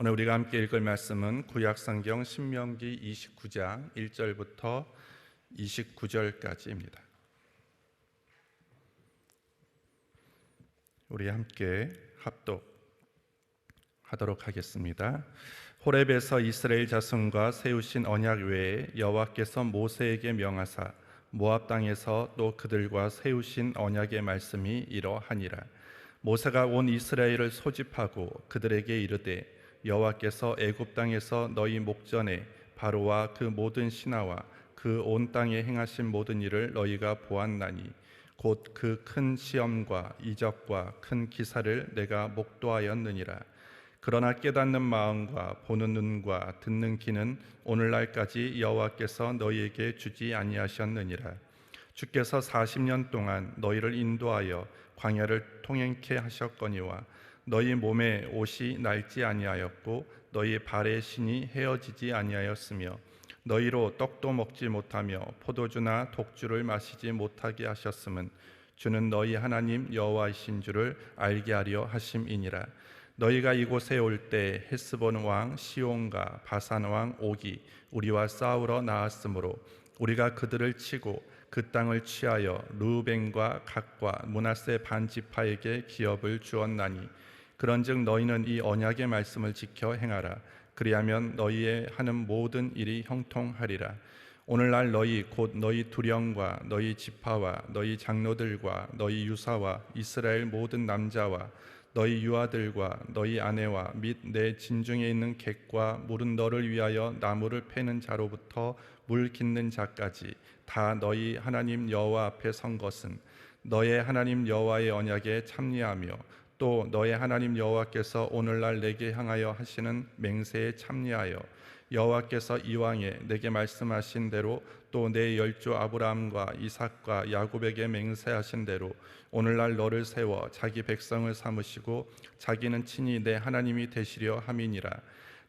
오늘 우리가 함께 읽을 말씀은 구약성경 신명기 29장 1절부터 29절까지입니다. 우리 함께 합독하도록 하겠습니다. 호렙에서 이스라엘 자손과 세우신 언약 외에 여호와께서 모세에게 명하사 모압 땅에서 또 그들과 세우신 언약의 말씀이 이러하니라. 모세가 온 이스라엘을 소집하고 그들에게 이르되 여호와께서 애굽 땅에서 너희 목전에 바로와 그 모든 신하와 그 온 땅에 행하신 모든 일을 너희가 보았나니 곧 그 큰 시험과 이적과 큰 기사를 내가 목도하였느니라. 그러나 깨닫는 마음과 보는 눈과 듣는 귀는 오늘날까지 여호와께서 너희에게 주지 아니하셨느니라. 주께서 40년 동안 너희를 인도하여 광야를 통행케 하셨거니와 너희 몸에 옷이 낡지 아니하였고 너희 발의 신이 헤어지지 아니하였으며 너희로 떡도 먹지 못하며 포도주나 독주를 마시지 못하게 하셨음은 주는 너희 하나님 여호와이신 줄을 알게 하려 하심이니라. 너희가 이곳에 올 때 헤스본 왕 시온과 바산 왕 옥이 우리와 싸우러 나왔으므로 우리가 그들을 치고 그 땅을 취하여 르우벤과 갓과 므낫세 반 지파에게 기업을 주었나니 그런즉 너희는 이 언약의 말씀을 지켜 행하라. 그리하면 너희의 하는 모든 일이 형통하리라. 오늘날 너희 곧 너희 두령과 너희 지파와 너희 장로들과 너희 유사와 이스라엘 모든 남자와 너희 유아들과 너희 아내와 및 내 진중에 있는 객과 물은 너를 위하여 나무를 패는 자로부터 물 깃는 자까지 다 너희 하나님 여호와 앞에 선 것은 너의 하나님 여호와의 언약에 참여하며 또 너의 하나님 여호와께서 오늘날 내게 향하여 하시는 맹세에 참여하여 여호와께서 이왕에 내게 말씀하신 대로 또 내 열조 아브라함과 이삭과 야곱에게 맹세하신 대로 오늘날 너를 세워 자기 백성을 삼으시고 자기는 친히 내 하나님이 되시려 함이니라.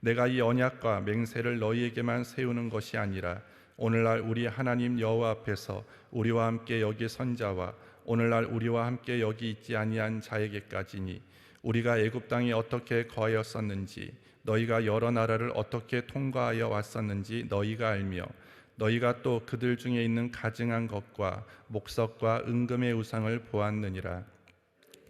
내가 이 언약과 맹세를 너희에게만 세우는 것이 아니라 오늘날 우리 하나님 여호와 앞에서 우리와 함께 여기 선 자와 오늘날 우리와 함께 여기 있지 아니한 자에게까지니 우리가 애굽 땅에 어떻게 거하였었는지 너희가 여러 나라를 어떻게 통과하여 왔었는지 너희가 알며 너희가 또 그들 중에 있는 가증한 것과 목석과 은금의 우상을 보았느니라.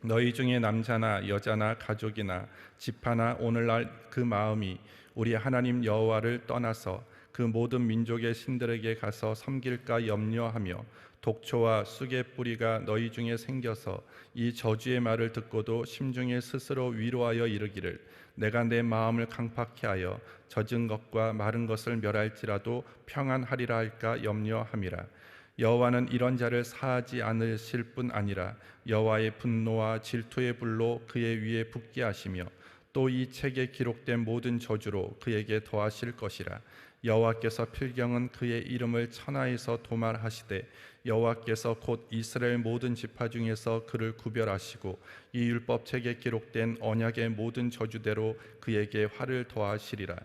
너희 중에 남자나 여자나 가족이나 지파나 오늘날 그 마음이 우리 하나님 여호와를 떠나서 그 모든 민족의 신들에게 가서 섬길까 염려하며 독초와 쑥의 뿌리가 너희 중에 생겨서 이 저주의 말을 듣고도 심중에 스스로 위로하여 이르기를 내가 내 마음을 강팍케 하여 젖은 것과 마른 것을 멸할지라도 평안하리라 할까 염려함이라. 여호와는 이런 자를 사하지 않으실 뿐 아니라 여호와의 분노와 질투의 불로 그의 위에 붓게 하시며 또 이 책에 기록된 모든 저주로 그에게 더하실 것이라. 여호와께서 필경은 그의 이름을 천하에서 도말하시되 여호와께서 곧 이스라엘 모든 지파 중에서 그를 구별하시고 이 율법책에 기록된 언약의 모든 저주대로 그에게 화를 더하시리라.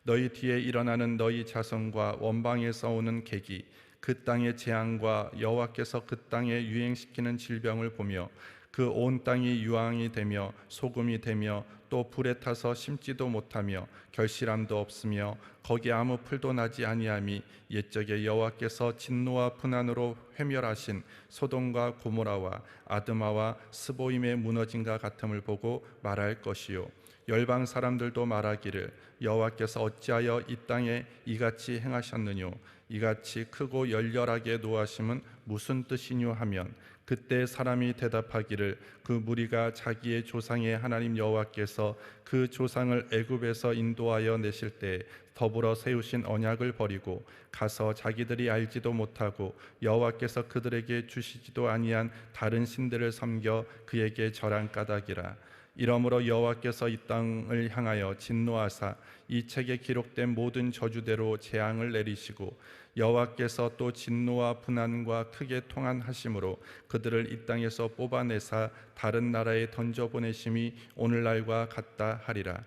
너희 뒤에 일어나는 너희 자손과 원방에서 오는 객이 그 땅의 재앙과 여호와께서 그 땅에 유행시키는 질병을 보며 그 온 땅이 유황이 되며 소금이 되며 또 불에 타서 심지도 못하며 결실함도 없으며 거기 아무 풀도 나지 아니함이 옛적에 여호와께서 진노와 분한으로 회멸하신 소돔과 고모라와 아드마와 스보임의 무너짐과 같음을 보고 말할 것이요 열방 사람들도 말하기를 여호와께서 어찌하여 이 땅에 이같이 행하셨느뇨 이같이 크고 열렬하게 노하심은 무슨 뜻이뇨 하면 그때 사람이 대답하기를 그 무리가 자기의 조상의 하나님 여호와께서 그 조상을 애굽에서 인도하여 내실 때 더불어 세우신 언약을 버리고 가서 자기들이 알지도 못하고 여호와께서 그들에게 주시지도 아니한 다른 신들을 섬겨 그에게 절한 까닭이라. 이러므로 여호와께서 이 땅을 향하여 진노하사 이 책에 기록된 모든 저주대로 재앙을 내리시고 여호와께서 또 진노와 분한과 크게 통한하심으로 그들을 이 땅에서 뽑아내사 다른 나라에 던져보내심이 오늘날과 같다 하리라.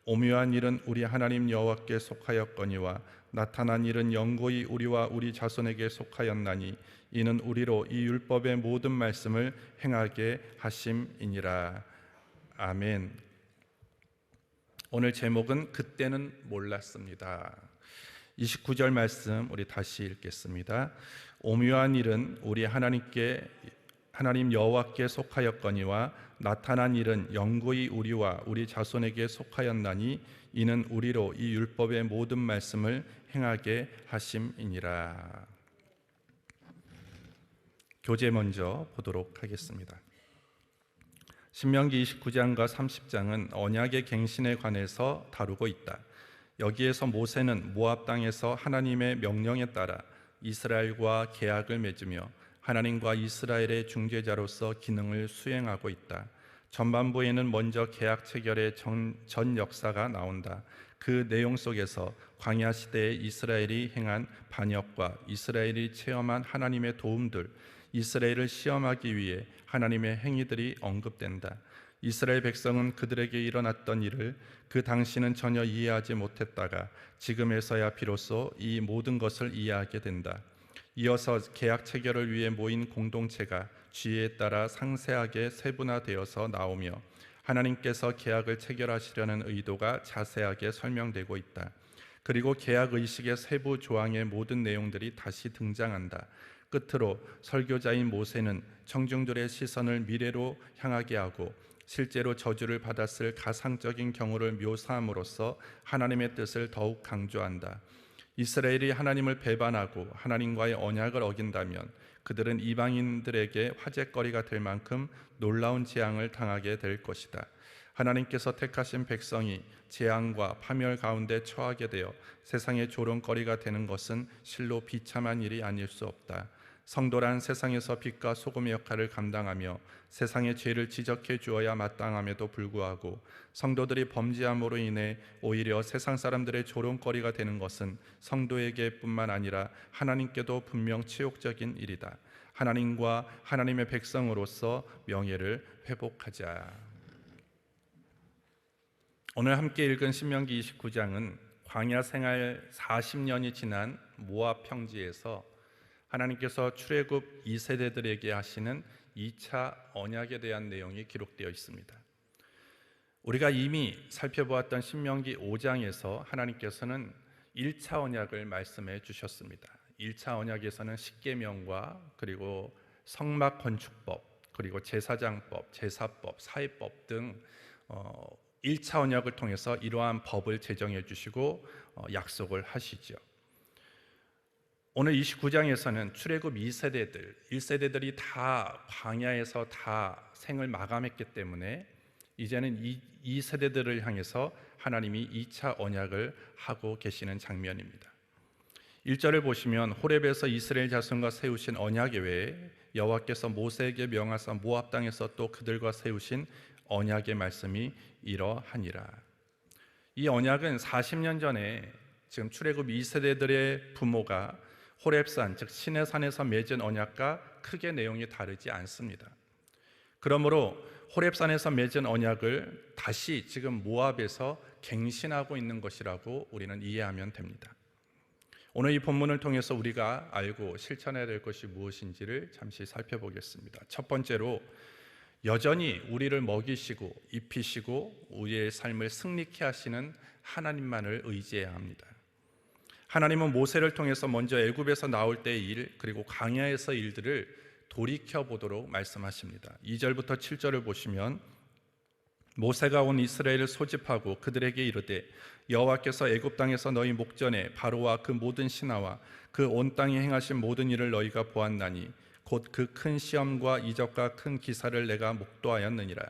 오묘한 일은 우리 하나님 여호와께 속하였거니와 나타난 일은 영고히 우리와 우리 자손에게 속하였나니 이는 우리로 이 율법의 모든 말씀을 행하게 하심이니라. 아멘. 오늘 제목은 그때는 몰랐습니다. 29절 말씀 우리 다시 읽겠습니다. 오묘한 일은 우리 하나님 여호와께 속하였거니와 나타난 일은 영구히 우리와 우리 자손에게 속하였나니 이는 우리로 이 율법의 모든 말씀을 행하게 하심이니라. 교재 먼저 보도록 하겠습니다. 신명기 29장과 30장은 언약의 갱신에 관해서 다루고 있다. 여기에서 모세는 모압 땅에서 하나님의 명령에 따라 이스라엘과 계약을 맺으며 하나님과 이스라엘의 중재자로서 기능을 수행하고 있다. 전반부에는 먼저 계약 체결의 전 역사가 나온다. 그 내용 속에서 광야 시대에 이스라엘이 행한 반역과 이스라엘이 체험한 하나님의 도움들, 이스라엘을 시험하기 위해 하나님의 행위들이 언급된다. 이스라엘 백성은 그들에게 일어났던 일을 그 당시는 전혀 이해하지 못했다가 지금에서야 비로소 이 모든 것을 이해하게 된다. 이어서 계약 체결을 위해 모인 공동체가 지혜에 따라 상세하게 세분화되어서 나오며 하나님께서 계약을 체결하시려는 의도가 자세하게 설명되고 있다. 그리고 계약 의식의 세부 조항의 모든 내용들이 다시 등장한다. 끝으로 설교자인 모세는 청중들의 시선을 미래로 향하게 하고 실제로 저주를 받았을 가상적인 경우를 묘사함으로써 하나님의 뜻을 더욱 강조한다. 이스라엘이 하나님을 배반하고 하나님과의 언약을 어긴다면 그들은 이방인들에게 화제거리가 될 만큼 놀라운 재앙을 당하게 될 것이다. 하나님께서 택하신 백성이 재앙과 파멸 가운데 처하게 되어 세상의 조롱거리가 되는 것은 실로 비참한 일이 아닐 수 없다. 성도란 세상에서 빛과 소금의 역할을 감당하며 세상의 죄를 지적해 주어야 마땅함에도 불구하고 성도들이 범죄함으로 인해 오히려 세상 사람들의 조롱거리가 되는 것은 성도에게뿐만 아니라 하나님께도 분명 치욕적인 일이다. 하나님과 하나님의 백성으로서 명예를 회복하자. 오늘 함께 읽은 신명기 29장은 광야 생활 40년이 지난 모압 평지에서 하나님께서 출애굽 2세대들에게 하시는 2차 언약에 대한 내용이 기록되어 있습니다. 우리가 이미 살펴보았던 신명기 5장에서 하나님께서는 1차 언약을 말씀해 주셨습니다. 1차 언약에서는 십계명과 그리고 성막 건축법, 그리고 제사장법, 제사법, 사회법 등 1차 언약을 통해서 이러한 법을 제정해 주시고 약속을 하시죠. 오늘 29장에서는 출애굽 2세대들, 1세대들이 다 광야에서 다 생을 마감했기 때문에 이제는 2세대들을 향해서 하나님이 2차 언약을 하고 계시는 장면입니다. 1절을 보시면 호렙에서 이스라엘 자손과 세우신 언약 외에 여호와께서 모세에게 명하사 모압 땅에서 또 그들과 세우신 언약의 말씀이 이러하니라. 이 언약은 40년 전에 지금 출애굽 2세대들의 부모가 호렙산 즉 시내산에서 맺은 언약과 크게 내용이 다르지 않습니다. 그러므로 호렙산에서 맺은 언약을 다시 지금 모압에서 갱신하고 있는 것이라고 우리는 이해하면 됩니다. 오늘 이 본문을 통해서 우리가 알고 실천해야 될 것이 무엇인지를 잠시 살펴보겠습니다. 첫 번째로 여전히 우리를 먹이시고 입히시고 우리의 삶을 승리케 하시는 하나님만을 의지해야 합니다. 하나님은 모세를 통해서 먼저 애굽에서 나올 때의 일 그리고 광야에서 일들을 돌이켜보도록 말씀하십니다. 2절부터 7절을 보시면 모세가 온 이스라엘을 소집하고 그들에게 이르되 여호와께서 애굽 땅에서 너희 목전에 바로와 그 모든 신하와 그 온 땅에 행하신 모든 일을 너희가 보았나니 곧 그 큰 시험과 이적과 큰 기사를 내가 목도하였느니라.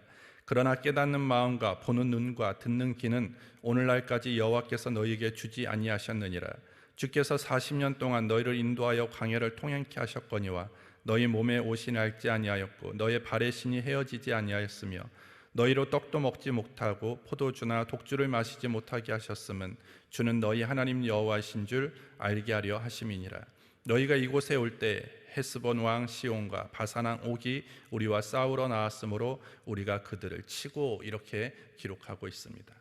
그러나 깨닫는 마음과 보는 눈과 듣는 귀는 오늘날까지 여호와께서 너희에게 주지 아니하셨느니라. 주께서 40년 동안 너희를 인도하여 광야를 통행케 하셨거니와 너희 몸에 옷이 낡지 아니하였고 너희 발의 신이 헤어지지 아니하였으며 너희로 떡도 먹지 못하고 포도주나 독주를 마시지 못하게 하셨음은 주는 너희 하나님 여호와이신 줄 알게 하려 하심이니라. 너희가 이곳에 올 때 헤스본 왕 시온과 바산 왕 옥이 우리와 싸우러 나왔으므로 우리가 그들을 치고, 이렇게 기록하고 있습니다.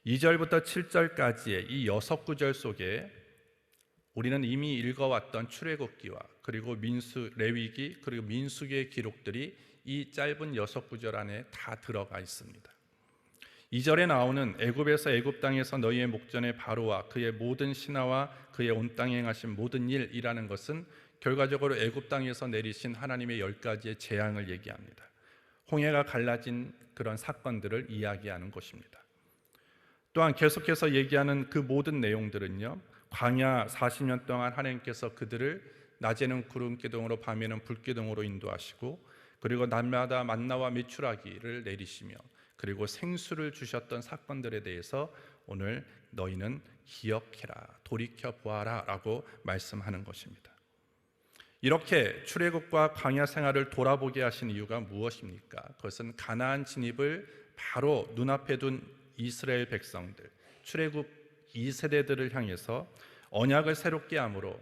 2절부터 7절까지의 이 6구절 속에 우리는 이미 읽어왔던 출애굽기와 그리고 레위기 그리고 민수기의 기록들이 이 짧은 6구절 안에 다 들어가 있습니다. 2절에 나오는 애굽에서 애굽 땅에서 너희의 목전에 바로와 그의 모든 신하와 그의 온 땅에 행하신 모든 일이라는 것은 결과적으로 애굽 땅에서 내리신 하나님의 10가지의 재앙을 얘기합니다. 홍해가 갈라진 그런 사건들을 이야기하는 것입니다. 또한 계속해서 얘기하는 그 모든 내용들은요, 광야 40년 동안 하나님께서 그들을 낮에는 구름 기둥으로 밤에는 불 기둥으로 인도하시고, 그리고 날마다 만나와 메추라기를 내리시며, 그리고 생수를 주셨던 사건들에 대해서 오늘 너희는 기억해라, 돌이켜 보아라 라고 말씀하는 것입니다. 이렇게 출애굽과 광야 생활을 돌아보게 하신 이유가 무엇입니까? 그것은 가나안 진입을 바로 눈앞에 둔 이스라엘 백성들, 출애굽 2세대들을 향해서 언약을 새롭게 함으로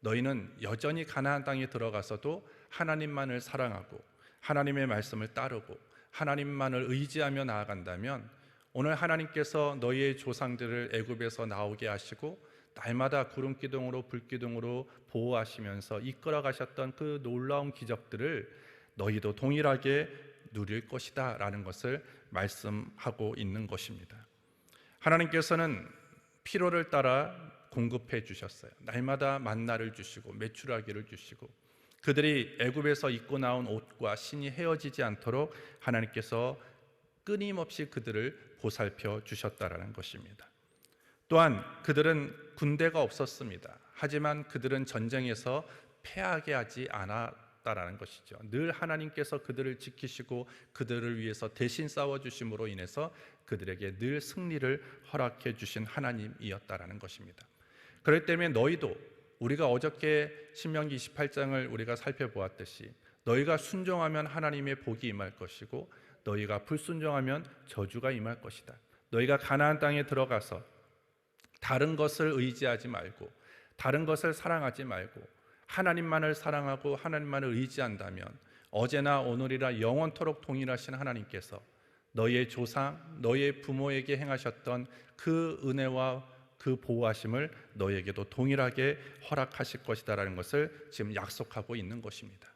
너희는 여전히 가나안 땅에 들어가서도 하나님만을 사랑하고 하나님의 말씀을 따르고 하나님만을 의지하며 나아간다면, 오늘 하나님께서 너희의 조상들을 애굽에서 나오게 하시고 날마다 구름 기둥으로 불 기둥으로 보호하시면서 이끌어 가셨던 그 놀라운 기적들을 너희도 동일하게 누릴 것이다 라는 것을 말씀하고 있는 것입니다. 하나님께서는 필요를 따라 공급해 주셨어요. 날마다 만나를 주시고 메추라기를 주시고, 그들이 애굽에서 입고 나온 옷과 신이 헤어지지 않도록 하나님께서 끊임없이 그들을 보살펴 주셨다라는 것입니다. 또한 그들은 군대가 없었습니다. 하지만 그들은 전쟁에서 패하게 하지 않았다라는 것이죠. 늘 하나님께서 그들을 지키시고 그들을 위해서 대신 싸워주심으로 인해서 그들에게 늘 승리를 허락해 주신 하나님이었다라는 것입니다. 그렇기 때문에 너희도, 우리가 어저께 신명기 28장을 우리가 살펴보았듯이, 너희가 순종하면 하나님의 복이 임할 것이고 너희가 불순종하면 저주가 임할 것이다. 너희가 가나안 땅에 들어가서 다른 것을 의지하지 말고 다른 것을 사랑하지 말고 하나님만을 사랑하고 하나님만을 의지한다면 어제나 오늘이라 영원토록 동일하신 하나님께서 너희의 조상, 너희의 부모에게 행하셨던 그 은혜와 그 보호하심을 너희에게도 동일하게 허락하실 것이다라는 것을 지금 약속하고 있는 것입니다.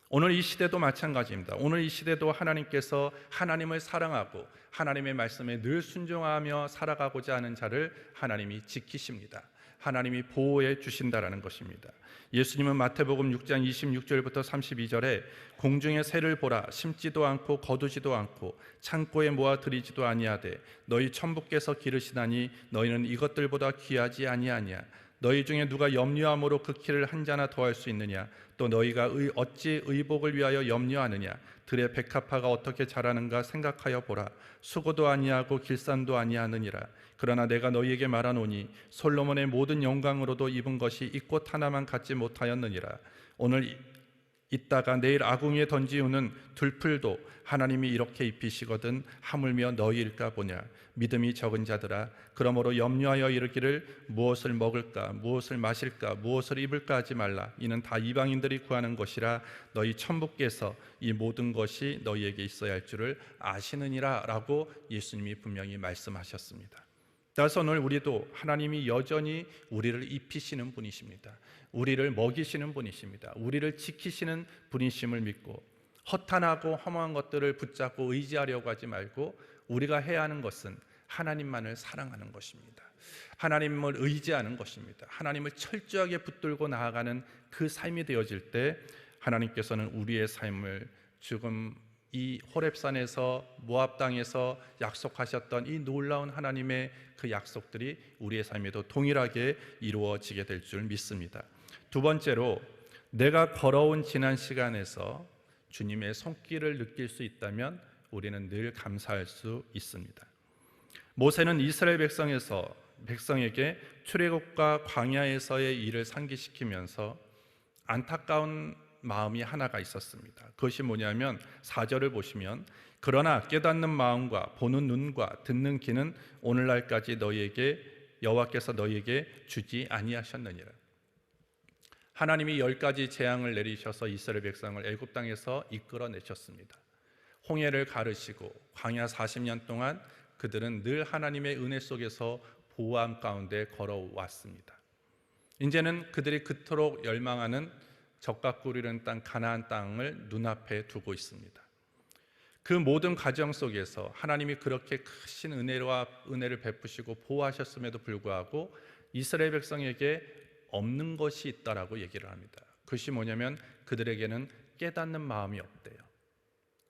오늘 이 시대도 마찬가지입니다. 오늘 이 시대도 하나님께서 하나님을 사랑하고 하나님의 말씀에 늘 순종하며 살아가고자 하는 자를 하나님이 지키십니다. 하나님이 보호해 주신다라는 것입니다. 예수님은 마태복음 6장 26절부터 32절에 공중의 새를 보라, 심지도 않고 거두지도 않고 창고에 모아 들이지도 아니하되 너희 천부께서 기르시나니 너희는 이것들보다 귀하지 아니하냐. 너희 중에 누가 염려함으로 그 키를 한 자나 더할 수 있느냐. 또 너희가 어찌 의복을 위하여 염려하느냐. 들의 백합화가 어떻게 자라는가 생각하여 보라. 수고도 아니하고 길쌈도 아니하느니라. 그러나 내가 너희에게 말하노니 솔로몬의 모든 영광으로도 입은 것이 이 꽃 하나만 갖지 못하였느니라. 오늘 있다가 내일 아궁이에 던지우는 들풀도 하나님이 이렇게 입히시거든 하물며 너희일까 보냐. 믿음이 적은 자들아, 그러므로 염려하여 이르기를 무엇을 먹을까 무엇을 마실까 무엇을 입을까 하지 말라. 이는 다 이방인들이 구하는 것이라. 너희 천부께서 이 모든 것이 너희에게 있어야 할 줄을 아시느니라 라고 예수님이 분명히 말씀하셨습니다. 따라서 오늘 우리도 하나님이 여전히 우리를 입히시는 분이십니다. 우리를 먹이시는 분이십니다. 우리를 지키시는 분이심을 믿고 허탄하고 허무한 것들을 붙잡고 의지하려고 하지 말고 우리가 해야 하는 것은 하나님만을 사랑하는 것입니다. 하나님을 의지하는 것입니다. 하나님을 철저하게 붙들고 나아가는 그 삶이 되어질 때 하나님께서는 우리의 삶을 지금 이 호렙산에서 모압 땅에서 약속하셨던 이 놀라운 하나님의 그 약속들이 우리의 삶에도 동일하게 이루어지게 될 줄 믿습니다. 두 번째로, 내가 걸어온 지난 시간에서 주님의 손길을 느낄 수 있다면 우리는 늘 감사할 수 있습니다. 모세는 이스라엘 백성에게 출애굽과 광야에서의 일을 상기시키면서 안타까운 마음이 하나가 있었습니다. 그것이 뭐냐면 4절을 보시면 그러나 깨닫는 마음과 보는 눈과 듣는 귀는 오늘날까지 여호와께서 너희에게 주지 아니하셨느니라. 하나님이 10가지 재앙을 내리셔서 이스라엘 백성을 애굽 땅에서 이끌어내셨습니다. 홍해를 가르시고 광야 40년 동안 그들은 늘 하나님의 은혜 속에서 보호함 가운데 걸어왔습니다. 이제는 그들이 그토록 열망하는 적과 꿀 이는 땅 가나안 땅을 눈앞에 두고 있습니다. 그 모든 과정 속에서 하나님이 그렇게 크신 은혜를 베푸시고 보호하셨음에도 불구하고 이스라엘 백성에게 없는 것이 있다라고 얘기를 합니다. 그것이 뭐냐면 그들에게는 깨닫는 마음이 없대요.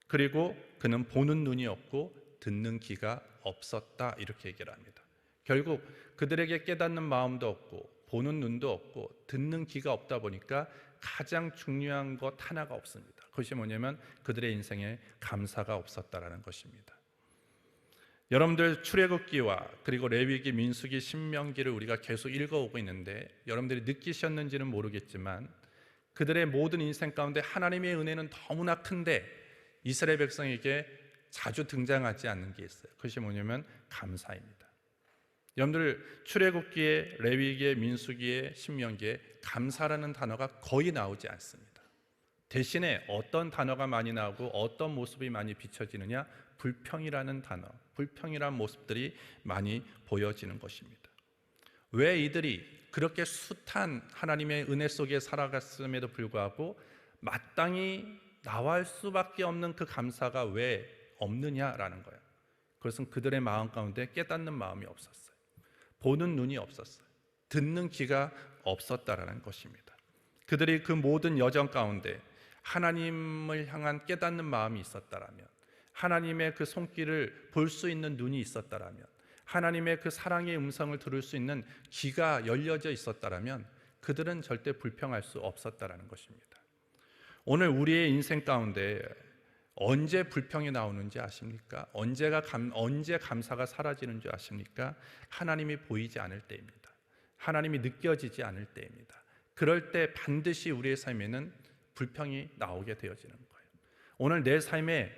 그리고 그는 보는 눈이 없고 듣는 귀가 없었다, 이렇게 얘기를 합니다. 결국 그들에게 깨닫는 마음도 없고 보는 눈도 없고 듣는 귀가 없다 보니까 가장 중요한 것 하나가 없습니다. 그것이 뭐냐면 그들의 인생에 감사가 없었다라는 것입니다. 여러분들 출애굽기와 그리고 레위기, 민수기, 신명기를 우리가 계속 읽어오고 있는데 여러분들이 느끼셨는지는 모르겠지만 그들의 모든 인생 가운데 하나님의 은혜는 너무나 큰데 이스라엘 백성에게 자주 등장하지 않는 게 있어요. 그것이 뭐냐면 감사입니다. 여러분들 출애굽기에, 레위기에, 민수기에, 신명기에 감사라는 단어가 거의 나오지 않습니다. 대신에 어떤 단어가 많이 나오고 어떤 모습이 많이 비춰지느냐? 불평이라는 단어, 불평이라는 모습들이 많이 보여지는 것입니다. 왜 이들이 그렇게 숱한 하나님의 은혜 속에 살아갔음에도 불구하고 마땅히 나올 수밖에 없는 그 감사가 왜 없느냐라는 거예요. 그것은 그들의 마음 가운데 깨닫는 마음이 없었어요. 보는 눈이 없었어요. 듣는 귀가 없었다라는 것입니다. 그들이 그 모든 여정 가운데 하나님을 향한 깨닫는 마음이 있었다라면, 하나님의 그 손길을 볼 수 있는 눈이 있었다라면, 하나님의 그 사랑의 음성을 들을 수 있는 귀가 열려져 있었다라면 그들은 절대 불평할 수 없었다라는 것입니다. 오늘 우리의 인생 가운데 언제 불평이 나오는지 아십니까? 언제 감사가 사라지는 줄 아십니까? 하나님이 보이지 않을 때입니다. 하나님이 느껴지지 않을 때입니다. 그럴 때 반드시 우리의 삶에는 불평이 나오게 되어지는 거예요. 오늘 내 삶에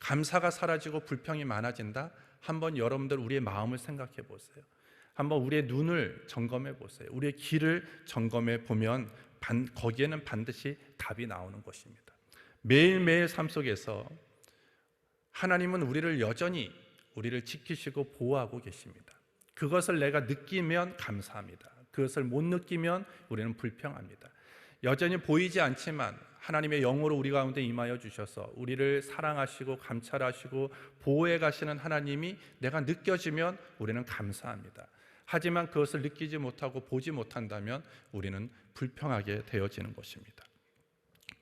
감사가 사라지고 불평이 많아진다? 한번 여러분들 우리의 마음을 생각해 보세요. 한번 우리의 눈을 점검해 보세요. 우리의 귀를 점검해 보면 거기에는 반드시 답이 나오는 것입니다. 매일매일 삶 속에서 하나님은 우리를 지키시고 보호하고 계십니다. 그것을 내가 느끼면 감사합니다. 그것을 못 느끼면 우리는 불평합니다. 여전히 보이지 않지만 하나님의 영으로 우리 가운데 임하여 주셔서 우리를 사랑하시고 감찰하시고 보호해 가시는 하나님이 내가 느껴지면 우리는 감사합니다. 하지만 그것을 느끼지 못하고 보지 못한다면 우리는 불평하게 되어지는 것입니다.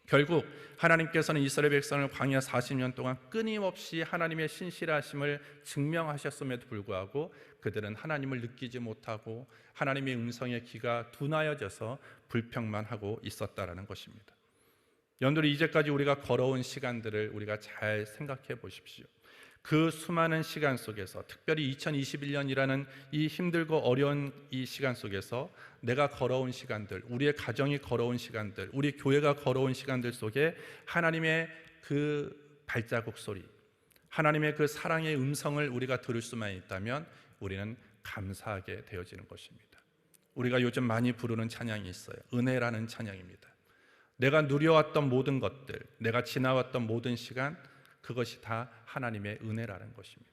결국 하나님께서는 이스라엘 백성을 광야 40년 동안 끊임없이 하나님의 신실하심을 증명하셨음에도 불구하고 그들은 하나님을 느끼지 못하고 하나님의 음성에 귀가 둔하여져서 불평만 하고 있었다라는 것입니다. 여러분들, 이제까지 우리가 걸어온 시간들을 우리가 잘 생각해 보십시오. 그 수많은 시간 속에서 특별히 2021년이라는 이 힘들고 어려운 이 시간 속에서 내가 걸어온 시간들, 우리의 가정이 걸어온 시간들, 우리 교회가 걸어온 시간들 속에 하나님의 그 발자국 소리, 하나님의 그 사랑의 음성을 우리가 들을 수만 있다면 우리는 감사하게 되어지는 것입니다. 우리가 요즘 많이 부르는 찬양이 있어요. 은혜라는 찬양입니다. 내가 누려왔던 모든 것들, 내가 지나왔던 모든 시간, 그것이 다 하나님의 은혜라는 것입니다.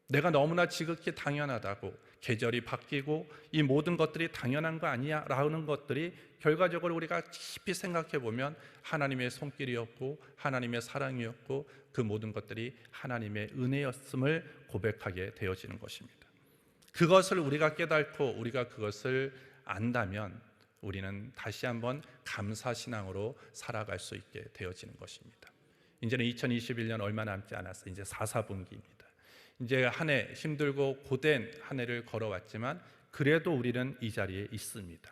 내가 너무나 지극히 당연하다고, 계절이 바뀌고 이 모든 것들이 당연한 거 아니야 라는 것들이 결과적으로 우리가 깊이 생각해 보면 하나님의 손길이었고 하나님의 사랑이었고 그 모든 것들이 하나님의 은혜였음을 고백하게 되어지는 것입니다. 그것을 우리가 깨닫고 우리가 그것을 안다면 우리는 다시 한번 감사신앙으로 살아갈 수 있게 되어지는 것입니다. 이제는 2021년 얼마 남지 않았어요. 이제 4분기입니다. 이제 한 해 힘들고 고된 한 해를 걸어왔지만 그래도 우리는 이 자리에 있습니다.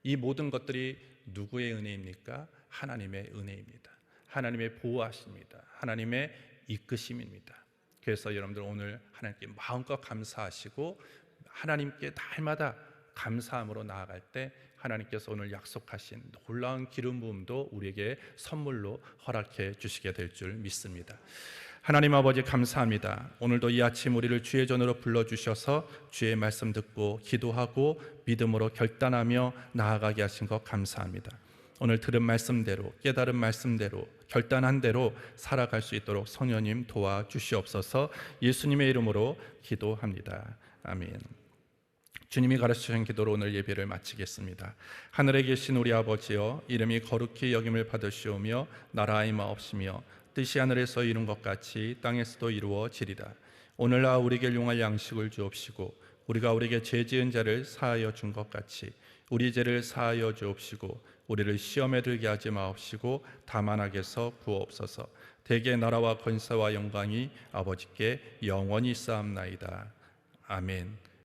이 모든 것들이 누구의 은혜입니까? 하나님의 은혜입니다. 하나님의 보호하십니다. 하나님의 이끄심입니다. 그래서 여러분들 오늘 하나님께 마음껏 감사하시고 하나님께 날마다 감사함으로 나아갈 때 하나님께서 오늘 약속하신 놀라운 기름 부음도 우리에게 선물로 허락해 주시게 될 줄 믿습니다. 하나님 아버지, 감사합니다. 오늘도 이 아침 우리를 주의 전으로 불러주셔서 주의 말씀 듣고 기도하고 믿음으로 결단하며 나아가게 하신 것 감사합니다. 오늘 들은 말씀대로, 깨달은 말씀대로, 결단한 대로 살아갈 수 있도록 성령님 도와주시옵소서. 예수님의 이름으로 기도합니다. 아멘. 주님이 가르치신 기도로 오늘 예배를 마치겠습니다. 하늘에 계신 우리 아버지여, 이름이 거룩히 여김을 받으시오며 나라의 마옵시며 뜻이 하늘에서 이룬 것 같이 땅에서도 이루어지리라. 오늘날 우리에게 용할 양식을 주옵시고 우리가 우리에게 죄 지은 자를 사하여 준 것 같이 우리 죄를 사하여 주옵시고 우리를 시험에 들게 하지 마옵시고 다만 악에서 구하옵소서. 대개 나라와 권세와 영광이 아버지께 영원히 쌓옵나이다. 아멘.